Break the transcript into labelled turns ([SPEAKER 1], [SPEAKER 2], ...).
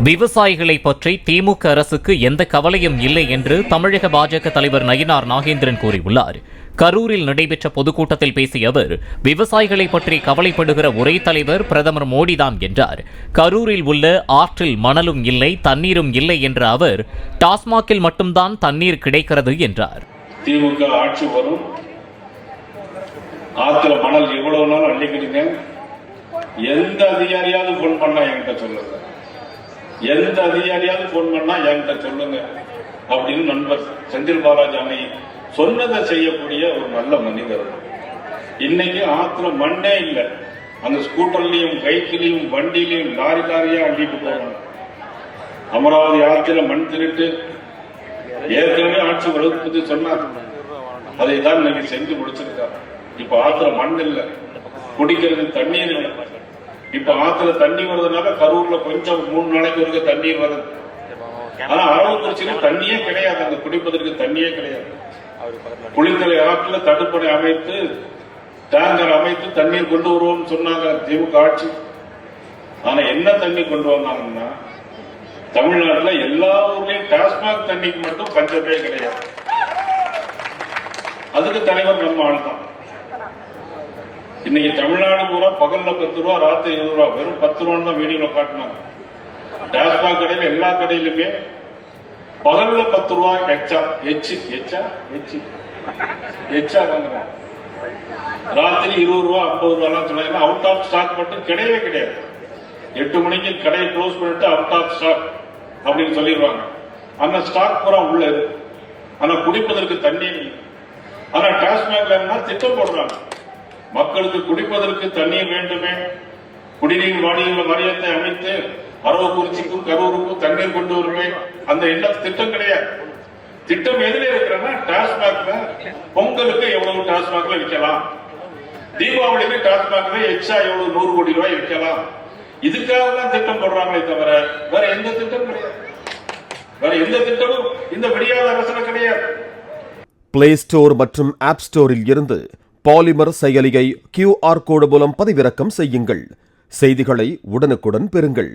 [SPEAKER 1] விவசாயிகளை பற்றி திமுக அரசுக்கு எந்த கவலையும் இல்லை என்று தமிழக பாஜக தலைவர் நயினார் நாகேந்திரன் கூறியுள்ளார். கரூரில் நடைபெற்ற பொதுக்கூட்டத்தில் பேசிய அவர், விவசாயிகளை பற்றி கவலைப்படுகிற ஒரே தலைவர் பிரதமர் மோடிதான் என்றார். கரூரில் உள்ள ஆற்றில் மணலும் இல்லை, தண்ணீரும் இல்லை என்ற அவர், டாஸ்மாகில் மட்டும்தான் தண்ணீர் கிடைக்கிறது என்றார்.
[SPEAKER 2] திமுக ஆட்சி வரும், ஆத்துல மணல் எவ்வளவு நாள் அள்ளிக்கிடுங்க, எந்த அதிகாரியாவது போன் பண்ணா என்கிட்ட சொல்லுங்க, எந்த அதிகாரியாவது போன் பண்ணா என்கிட்ட சொல்லுங்க அப்படின்னு நண்பர் செந்தில் பாலாஜி அன்னை சொன்னதை செய்யக்கூடிய ஒரு நல்ல மனிதர். இன்னைக்கு ஆத்துல மண்ணே இல்லை, அந்த ஸ்கூட்டர்லயும் பைக்கிலையும் வண்டியிலையும் லாரி லாரியா அள்ளிட்டு போறாங்க. அமராவதி ஆற்றில மண் திருட்டு ஏற்கனவே ஆட்சி வகுப்பது சொன்னார், அதை தான் இன்னைக்கு செஞ்சு முடிச்சிருக்காங்க. இப்ப ஆத்துல மண் இல்லை, குடிக்கிறது தண்ணீர் இல்லை. இப்ப ஆத்துல தண்ணி வருதுனால கரூர்ல கொஞ்சம் 3 நாளைக்கு ஒரு தண்ணீர் வருது. ஆனா அரவக்குறிச்சியில தண்ணியே கிடையாது, அங்க குடிப்பதற்கு தண்ணியே கிடையாது. குளித்தலை ஆற்றுல தடுப்பணை அமைத்து டேங்கர் அமைத்து தண்ணீர் கொண்டு வருவோம் சொன்னாங்க திமுக ஆட்சி. ஆனா என்ன தண்ணி கொண்டு வந்தாங்கன்னா, தமிழ்நாட்டுல எல்லா ஊர்லயும் டாஸ்மாக் தண்ணிக்கு மட்டும் பஞ்சமே கிடையாது. அதுக்கு தலைவர் நம்ம ஆள் தான். இன்னைக்கு தமிழ்நாடு பூரா பகல்ல 10 ரூபா, ராத்திரி 20 ரூபா, வெறும் 10 ரூபான்னு தான் வீடியோல காட்டினாங்க. டாஸ்மாக் கடையில எல்லா கடையிலுமே பகல்ல 10 ரூபா எச்சா வாங்குறாங்க. ராத்திரி 20 ரூபா 50 ரூபாய் சொன்னாங்க. அவுட் ஆஃப் ஸ்டாக் மட்டும் கிடையவே கிடையாது. 8 மணிக்கு கடையை க்ளோஸ் பண்ணிட்டு அவுட் ஆஃப் ஸ்டாக் அப்படின்னு சொல்லிடுவாங்க. அந்த ஸ்டாக் பூரா உள்ள இருக்கு, ஆனா குடிப்பதற்கு தண்ணி இல்லை. ஆனா டாஸ்மாக்ல திட்டம் போடுறாங்க, மக்களுக்கு குடிப்பதற்கு தண்ணீர் வேண்டுமே, குடிநீர் வாரியத்தை அமைத்து அரவக்குறிச்சிக்கும் கரூருக்கும் தண்ணீர் கொண்டு வருமே, அந்த எண்ணம் திட்டம் கிடையாது. திட்டம் எதுல இருக்கிறன்னா, டாஸ்மாக்ல பொங்கலுக்கு எவ்வளவு டாஸ்மாக்ல விற்கலாம், தீபாவளிக்கு டாஸ்மாக்ல எக்ஸ்ட்ரா எவ்வளவு 100 கோடி ரூபாய் விற்கலாம், இதுக்காக தான் திட்டம் போடுறாங்களே தவிர வேற எந்த திட்டம் கிடையாது. வேற எந்த திட்டமும் இந்த விடியாத அரசுல கிடையாது.
[SPEAKER 3] பிளே ஸ்டோர் மற்றும் ஆப் ஸ்டோரில் இருந்து பாலிமர் செயலியை QR கோடு மூலம் பதிவிறக்கம் செய்யுங்கள். செய்திகளை உடனுக்குடன் பெறுங்கள்.